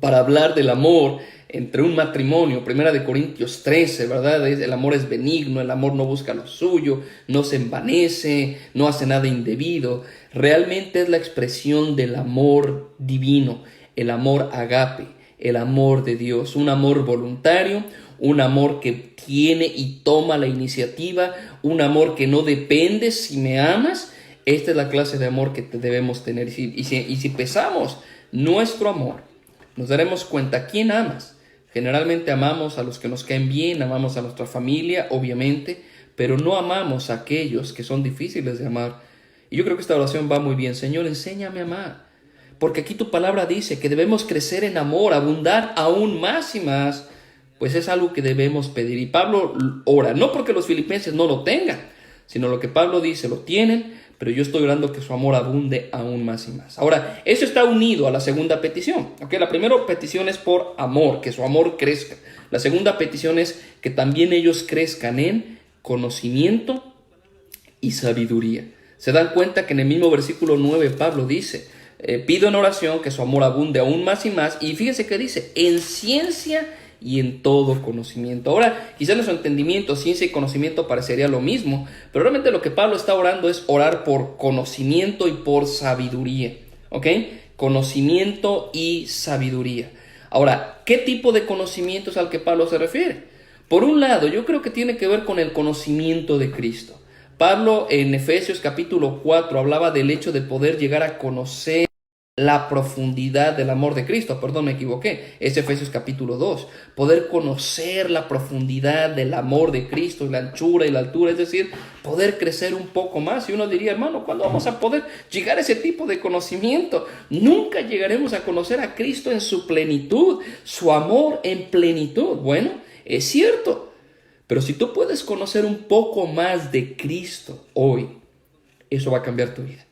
Speaker 1: para hablar del amor entre un matrimonio, 1 Corintios 13, ¿verdad? El amor es benigno, el amor no busca lo suyo, no se envanece, no hace nada indebido. Realmente es la expresión del amor divino, el amor agape, el amor de Dios, un amor voluntario, un amor que tiene y toma la iniciativa, un amor que no depende si me amas. Esta es la clase de amor que debemos tener. Y si pesamos nuestro amor, nos daremos cuenta, ¿quién amas? Generalmente amamos a los que nos caen bien, amamos a nuestra familia, obviamente, pero no amamos a aquellos que son difíciles de amar. Y yo creo que esta oración va muy bien. Señor, enséñame a amar. Porque aquí tu palabra dice que debemos crecer en amor, abundar aún más y más. Pues es algo que debemos pedir. Y Pablo ora, no porque los filipenses no lo tengan, sino lo que Pablo dice, lo tienen, pero yo estoy orando que su amor abunde aún más y más. Ahora, eso está unido a la segunda petición. ¿Okay? La primera petición es por amor, que su amor crezca. La segunda petición es que también ellos crezcan en conocimiento y sabiduría. Se dan cuenta que en el mismo versículo 9 Pablo dice, pido en oración que su amor abunde aún más y más. Y fíjense que dice, en ciencia y en todo conocimiento. Ahora, quizás nuestro entendimiento, ciencia y conocimiento parecería lo mismo, pero realmente lo que Pablo está orando es orar por conocimiento y por sabiduría. ¿Ok? Conocimiento y sabiduría. Ahora, ¿qué tipo de conocimiento es al que Pablo se refiere? Por un lado, yo creo que tiene que ver con el conocimiento de Cristo. Pablo en Efesios capítulo 4 hablaba del hecho de poder llegar a conocer la profundidad del amor de Cristo. Perdón, me equivoqué. Es Efesios capítulo 2. Poder conocer la profundidad del amor de Cristo, la anchura y la altura, es decir, poder crecer un poco más. Y uno diría, hermano, ¿cuándo vamos a poder llegar a ese tipo de conocimiento? Nunca llegaremos a conocer a Cristo en su plenitud, su amor en plenitud. Bueno, es cierto. Pero si tú puedes conocer un poco más de Cristo hoy, eso va a cambiar tu vida.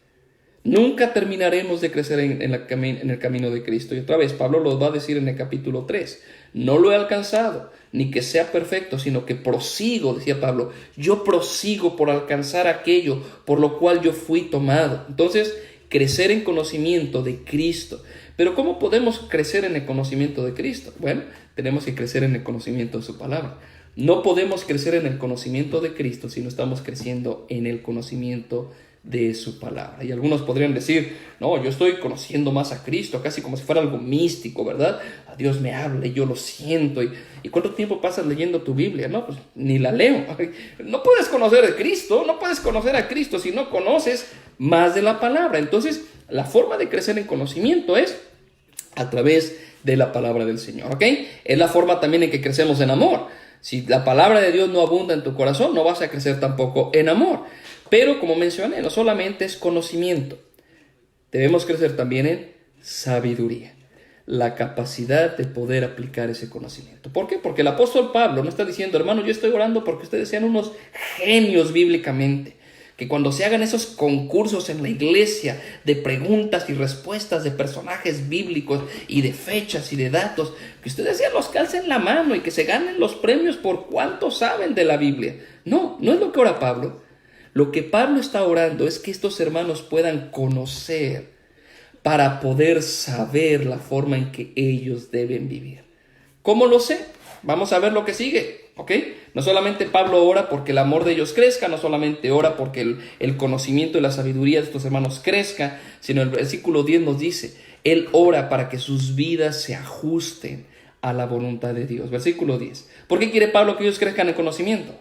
Speaker 1: Nunca terminaremos de crecer en el camino de Cristo. Y otra vez, Pablo lo va a decir en el capítulo 3. No lo he alcanzado, ni que sea perfecto, sino que prosigo, decía Pablo. Yo prosigo por alcanzar aquello por lo cual yo fui tomado. Entonces, crecer en conocimiento de Cristo. Pero ¿cómo podemos crecer en el conocimiento de Cristo? Bueno, tenemos que crecer en el conocimiento de su palabra. No podemos crecer en el conocimiento de Cristo si no estamos creciendo en el conocimiento de su palabra. Y algunos podrían decir, no, yo estoy conociendo más a Cristo, casi como si fuera algo místico, ¿verdad? A Dios me habla y yo lo siento. ¿Y cuánto tiempo pasas leyendo tu Biblia? No, pues ni la leo. No puedes conocer a Cristo, no puedes conocer a Cristo si no conoces más de la palabra. Entonces, la forma de crecer en conocimiento es a través de la palabra del Señor, ¿ok? Es la forma también en que crecemos en amor. Si la palabra de Dios no abunda en tu corazón, no vas a crecer tampoco en amor. Pero como mencioné, no solamente es conocimiento, debemos crecer también en sabiduría, la capacidad de poder aplicar ese conocimiento. ¿Por qué? Porque el apóstol Pablo no está diciendo, hermano, yo estoy orando porque ustedes sean unos genios bíblicamente, que cuando se hagan esos concursos en la iglesia de preguntas y respuestas de personajes bíblicos y de fechas y de datos, que ustedes ya los calcen la mano y que se ganen los premios por cuánto saben de la Biblia. No, no es lo que ora Pablo. Lo que Pablo está orando es que estos hermanos puedan conocer para poder saber la forma en que ellos deben vivir. ¿Cómo lo sé? Vamos a ver lo que sigue, ¿ok? No solamente Pablo ora porque el amor de ellos crezca, no solamente ora porque el conocimiento y la sabiduría de estos hermanos crezca, sino el versículo 10 nos dice, él ora para que sus vidas se ajusten a la voluntad de Dios. Versículo 10. ¿Por qué quiere Pablo que ellos crezcan en conocimiento?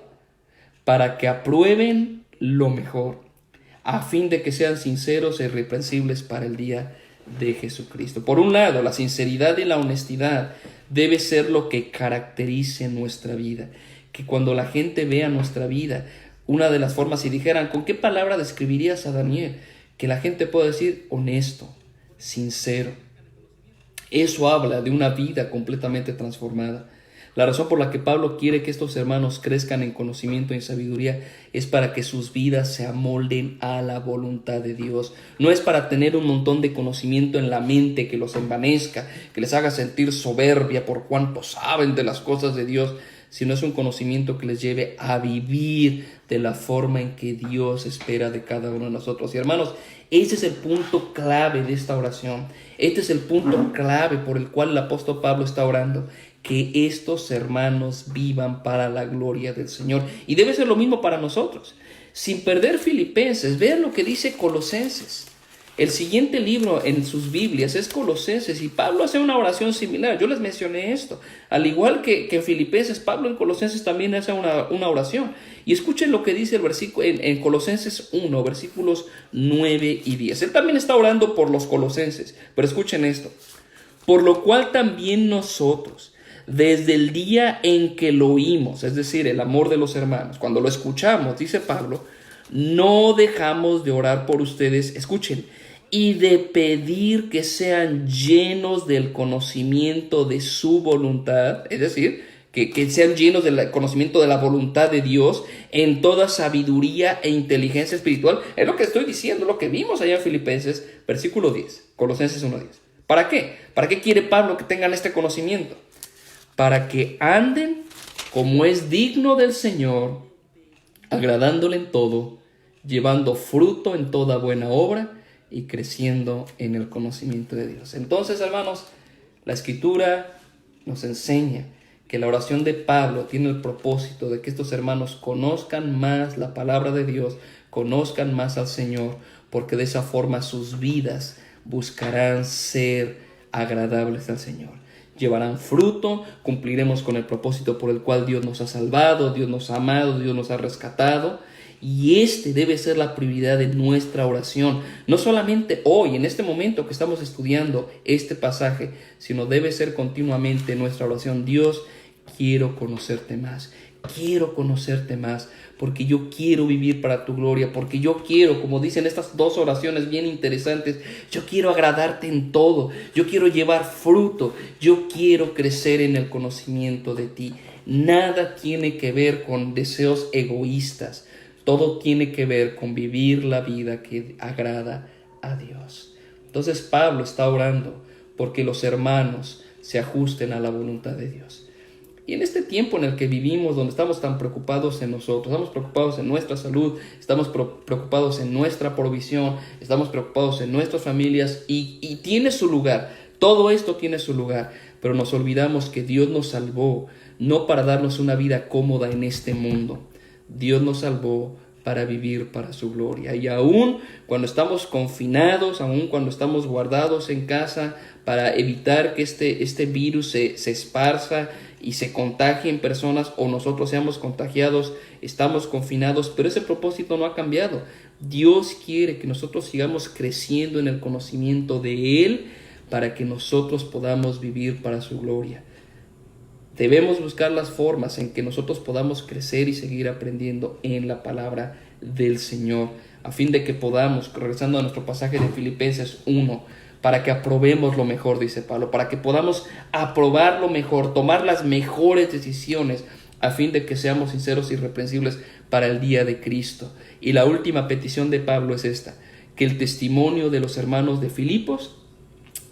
Speaker 1: Para que aprueben lo mejor, a fin de que sean sinceros e irreprensibles para el día de Jesucristo. Por un lado, la sinceridad y la honestidad debe ser lo que caracterice nuestra vida. Que cuando la gente vea nuestra vida, una de las formas, si dijeran, ¿con qué palabra describirías a Daniel? Que la gente pueda decir honesto, sincero. Eso habla de una vida completamente transformada. La razón por la que Pablo quiere que estos hermanos crezcan en conocimiento y en sabiduría es para que sus vidas se amolden a la voluntad de Dios. No es para tener un montón de conocimiento en la mente que los envanezca, que les haga sentir soberbia por cuánto saben de las cosas de Dios, sino es un conocimiento que les lleve a vivir de la forma en que Dios espera de cada uno de nosotros. Y hermanos, ese es el punto clave de esta oración. Este es el punto clave por el cual el apóstol Pablo está orando. Que estos hermanos vivan para la gloria del Señor. Y debe ser lo mismo para nosotros. Sin perder Filipenses, vean lo que dice Colosenses. El siguiente libro en sus Biblias es Colosenses y Pablo hace una oración similar. Yo les mencioné esto. Al igual que en Filipenses, Pablo en Colosenses también hace una oración. Y escuchen lo que dice el versículo en Colosenses 1, versículos 9 y 10. Él también está orando por los colosenses, pero escuchen esto. Por lo cual también nosotros, desde el día en que lo oímos, es decir, el amor de los hermanos, cuando lo escuchamos, dice Pablo, no dejamos de orar por ustedes, escuchen, y de pedir que sean llenos del conocimiento de su voluntad, es decir, que sean llenos del conocimiento de la voluntad de Dios en toda sabiduría e inteligencia espiritual. Es lo que estoy diciendo, lo que vimos allá en Filipenses, versículo 10, Colosenses 1:10. ¿Para qué? ¿Para qué quiere Pablo que tengan este conocimiento? Para que anden como es digno del Señor, agradándole en todo, llevando fruto en toda buena obra y creciendo en el conocimiento de Dios. Entonces, hermanos, la Escritura nos enseña que la oración de Pablo tiene el propósito de que estos hermanos conozcan más la palabra de Dios, conozcan más al Señor, porque de esa forma sus vidas buscarán ser agradables al Señor. Llevarán fruto, cumpliremos con el propósito por el cual Dios nos ha salvado, Dios nos ha amado, Dios nos ha rescatado. Y este debe ser la prioridad de nuestra oración. No solamente hoy, en este momento que estamos estudiando este pasaje, sino debe ser continuamente nuestra oración. Dios, quiero conocerte más. Quiero conocerte más, porque yo quiero vivir para tu gloria, porque yo quiero, como dicen estas dos oraciones bien interesantes, yo quiero agradarte en todo, yo quiero llevar fruto, yo quiero crecer en el conocimiento de ti. Nada tiene que ver con deseos egoístas, todo tiene que ver con vivir la vida que agrada a Dios. Entonces Pablo está orando porque los hermanos se ajusten a la voluntad de Dios. Y en este tiempo en el que vivimos, donde estamos tan preocupados en nosotros, estamos preocupados en nuestra salud, estamos preocupados en nuestra provisión, estamos preocupados en nuestras familias y tiene su lugar, todo esto tiene su lugar, pero nos olvidamos que Dios nos salvó, no para darnos una vida cómoda en este mundo. Dios nos salvó para vivir para su gloria. Y aún cuando estamos confinados, aún cuando estamos guardados en casa, para evitar que este virus se esparza y se contagie en personas o nosotros seamos contagiados, estamos confinados, pero ese propósito no ha cambiado. Dios quiere que nosotros sigamos creciendo en el conocimiento de Él para que nosotros podamos vivir para su gloria. Debemos buscar las formas en que nosotros podamos crecer y seguir aprendiendo en la palabra del Señor, a fin de que podamos, regresando a nuestro pasaje de Filipenses 1, para que aprobemos lo mejor, dice Pablo, para que podamos aprobar lo mejor, tomar las mejores decisiones, a fin de que seamos sinceros y irreprensibles para el día de Cristo. Y la última petición de Pablo es esta: que el testimonio de los hermanos de Filipos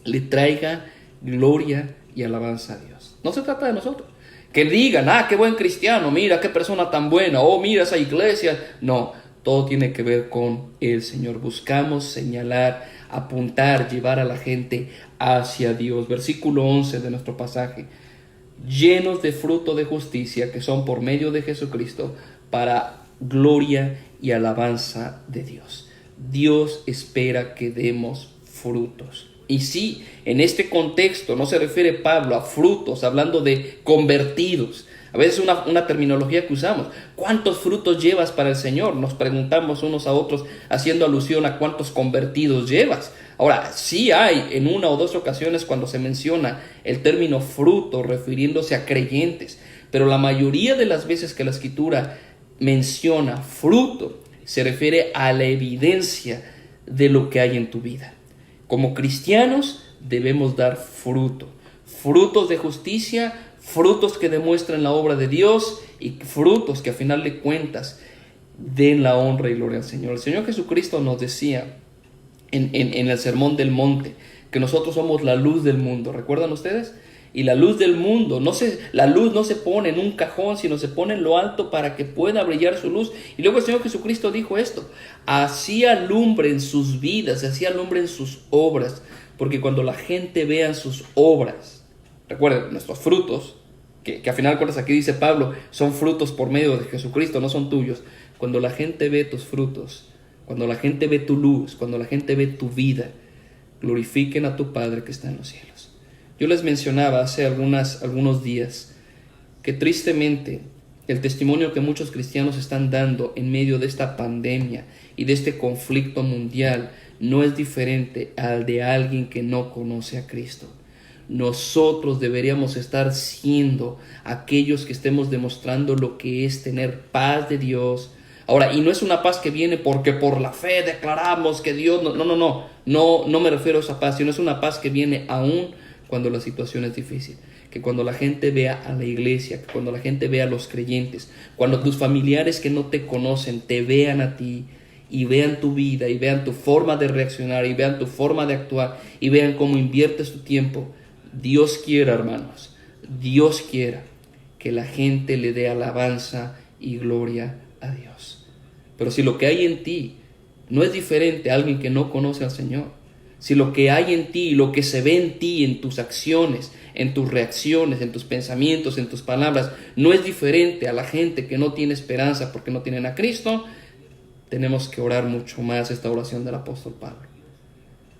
Speaker 1: le traiga gloria y alabanza a Dios. No se trata de nosotros. Que digan, qué buen cristiano, mira qué persona tan buena, mira esa iglesia. No, todo tiene que ver con el Señor. Buscamos señalar, apuntar, llevar a la gente hacia Dios. Versículo 11 de nuestro pasaje: llenos de fruto de justicia, que son por medio de Jesucristo, para gloria y alabanza de Dios. Dios espera que demos frutos. Y sí, en este contexto no se refiere Pablo a frutos, hablando de convertidos. A veces una terminología que usamos: ¿cuántos frutos llevas para el Señor? Nos preguntamos unos a otros haciendo alusión a cuántos convertidos llevas. Ahora, sí hay en una o dos ocasiones cuando se menciona el término fruto refiriéndose a creyentes, pero la mayoría de las veces que la Escritura menciona fruto se refiere a la evidencia de lo que hay en tu vida. Como cristianos debemos dar fruto, frutos de justicia, frutos que demuestran la obra de Dios y frutos que a final de cuentas den la honra y gloria al Señor. El Señor Jesucristo nos decía en el Sermón del Monte que nosotros somos la luz del mundo. ¿Recuerdan ustedes? Y la luz del mundo, la luz no se pone en un cajón, sino se pone en lo alto para que pueda brillar su luz. Y luego el Señor Jesucristo dijo esto: así alumbren sus vidas, así alumbren sus obras, porque cuando la gente vea sus obras, recuerden, nuestros frutos, que a final de cuentas aquí dice Pablo, son frutos por medio de Jesucristo, no son tuyos. Cuando la gente ve tus frutos, cuando la gente ve tu luz, cuando la gente ve tu vida, glorifiquen a tu Padre que está en los cielos. Yo les mencionaba hace algunos días que tristemente el testimonio que muchos cristianos están dando en medio de esta pandemia y de este conflicto mundial no es diferente al de alguien que no conoce a Cristo. Nosotros deberíamos estar siendo aquellos que estemos demostrando lo que es tener paz de Dios. Ahora, y no es una paz que viene porque por la fe declaramos que Dios... No me refiero a esa paz, sino es una paz que viene aún cuando la situación es difícil. Que cuando la gente vea a la iglesia, que cuando la gente vea a los creyentes, cuando tus familiares que no te conocen te vean a ti y vean tu vida y vean tu forma de reaccionar y vean tu forma de actuar y vean cómo inviertes tu tiempo, Dios quiera, hermanos, Dios quiera que la gente le dé alabanza y gloria a Dios. Pero si lo que hay en ti no es diferente a alguien que no conoce al Señor, si lo que hay en ti, lo que se ve en ti, en tus acciones, en tus reacciones, en tus pensamientos, en tus palabras, no es diferente a la gente que no tiene esperanza porque no tienen a Cristo, tenemos que orar mucho más esta oración del apóstol Pablo.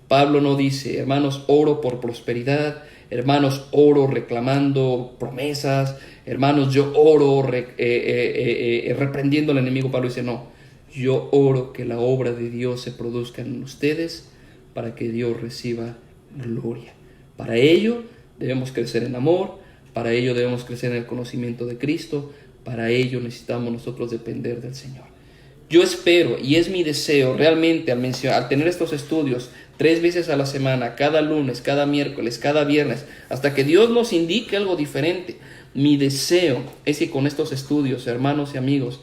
Speaker 1: Pablo no dice: hermanos, oro por prosperidad, hermanos, oro reclamando promesas, hermanos, yo oro reprendiendo al enemigo. Pablo dice: no, yo oro que la obra de Dios se produzca en ustedes para que Dios reciba gloria. Para ello debemos crecer en amor, para ello debemos crecer en el conocimiento de Cristo, para ello necesitamos nosotros depender del Señor. Yo espero y es mi deseo realmente al tener estos estudios 3 veces a la semana, cada lunes, cada miércoles, cada viernes, hasta que Dios nos indique algo diferente. Mi deseo es que con estos estudios, hermanos y amigos,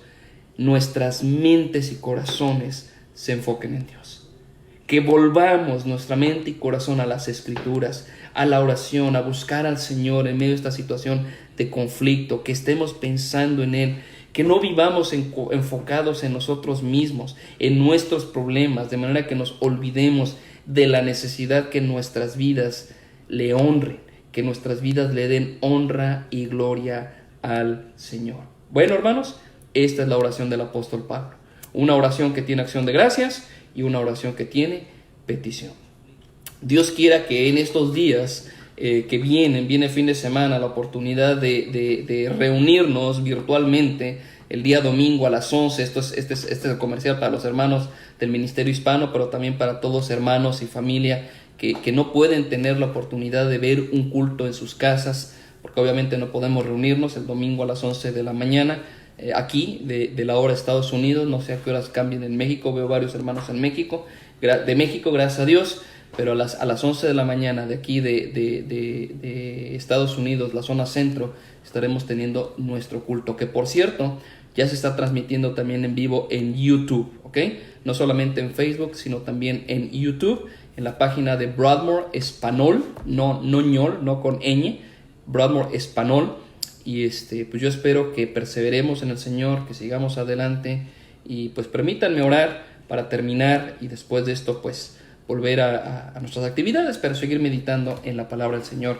Speaker 1: nuestras mentes y corazones se enfoquen en Dios. Que volvamos nuestra mente y corazón a las Escrituras, a la oración, a buscar al Señor en medio de esta situación de conflicto, que estemos pensando en Él, que no vivamos enfocados en nosotros mismos, en nuestros problemas, de manera que nos olvidemos de la necesidad que nuestras vidas le honren, que nuestras vidas le den honra y gloria al Señor. Bueno, hermanos, esta es la oración del apóstol Pablo. Una oración que tiene acción de gracias y una oración que tiene petición. Dios quiera que en estos días que viene fin de semana, la oportunidad de reunirnos virtualmente el día domingo a las 11. Este es el comercial para los hermanos del Ministerio Hispano, pero también para todos hermanos y familia que no pueden tener la oportunidad de ver un culto en sus casas, porque obviamente no podemos reunirnos el domingo a las 11 de la mañana, aquí de la hora de Estados Unidos. No sé a qué horas cambien en México, veo varios hermanos en México, gracias a Dios, pero a las 11 de la mañana de aquí de Estados Unidos, la zona centro, estaremos teniendo nuestro culto, que por cierto ya se está transmitiendo también en vivo en YouTube, ¿ok? No solamente en Facebook, sino también en YouTube, en la página de Broadmoor Español, no ñol, no con ñ, Broadmoor Español. Y pues yo espero que perseveremos en el Señor, que sigamos adelante, y pues permítanme orar para terminar, y después de esto pues volver a nuestras actividades, pero seguir meditando en la palabra del Señor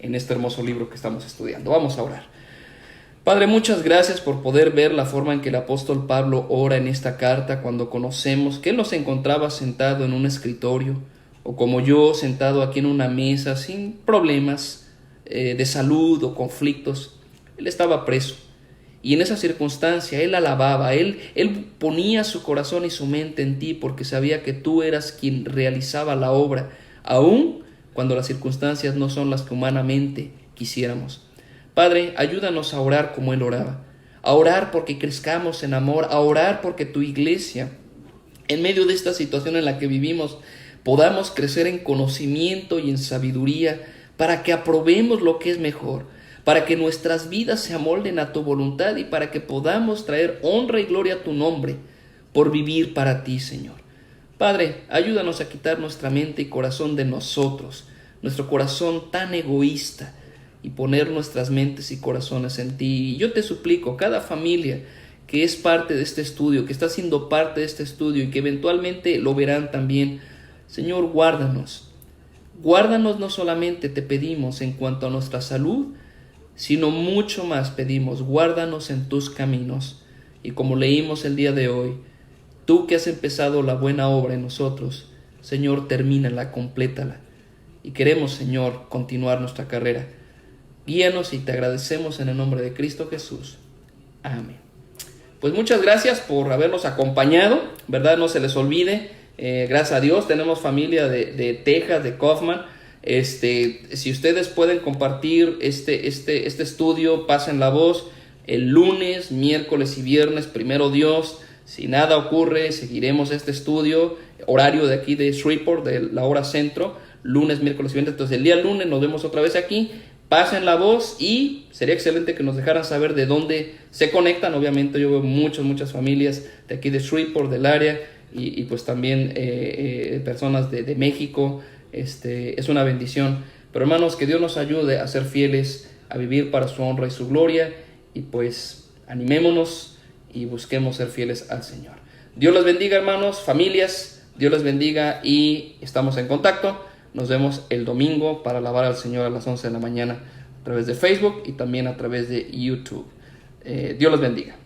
Speaker 1: en este hermoso libro que estamos estudiando. Vamos a orar. Padre, muchas gracias por poder ver la forma en que el apóstol Pablo ora en esta carta, cuando conocemos que él no se encontraba sentado en un escritorio, o como yo, sentado aquí en una mesa sin problemas de salud o conflictos. Él estaba preso, y en esa circunstancia él alababa, él ponía su corazón y su mente en ti, porque sabía que tú eras quien realizaba la obra, aun cuando las circunstancias no son las que humanamente quisiéramos. Padre, ayúdanos a orar como él oraba, a orar porque crezcamos en amor, a orar porque tu iglesia, en medio de esta situación en la que vivimos, podamos crecer en conocimiento y en sabiduría, para que aprobemos lo que es mejor, para que nuestras vidas se amolden a tu voluntad, y para que podamos traer honra y gloria a tu nombre por vivir para ti, Señor. Padre, ayúdanos a quitar nuestra mente y corazón de nosotros, nuestro corazón tan egoísta, y poner nuestras mentes y corazones en ti. Y yo te suplico, cada familia que es parte de este estudio, que está siendo parte de este estudio y que eventualmente lo verán también, Señor, guárdanos. Guárdanos, no solamente te pedimos en cuanto a nuestra salud, sino mucho más pedimos, guárdanos en tus caminos. Y como leímos el día de hoy, tú que has empezado la buena obra en nosotros, Señor, termínala, complétala. Y queremos, Señor, continuar nuestra carrera. Guíanos, y te agradecemos en el nombre de Cristo Jesús. Amén. Pues muchas gracias por habernos acompañado, ¿verdad? No se les olvide, gracias a Dios tenemos familia de Texas, de Kaufman. Si ustedes pueden compartir este estudio, pasen la voz. El lunes, miércoles y viernes, primero Dios, si nada ocurre, seguiremos este estudio, horario de aquí de Shreveport, de la hora centro, lunes, miércoles y viernes. Entonces el día lunes nos vemos otra vez aquí. Pasen la voz, y sería excelente que nos dejaran saber de dónde se conectan. Obviamente yo veo muchas familias de aquí de Shreveport, del área, y pues también personas de México. Es una bendición. Pero hermanos, que Dios nos ayude a ser fieles, a vivir para su honra y su gloria, y pues animémonos y busquemos ser fieles al Señor. Dios los bendiga, hermanos, familias, Dios les bendiga, y estamos en contacto. Nos vemos el domingo para alabar al Señor a las 11 de la mañana a través de Facebook y también a través de YouTube. Dios los bendiga.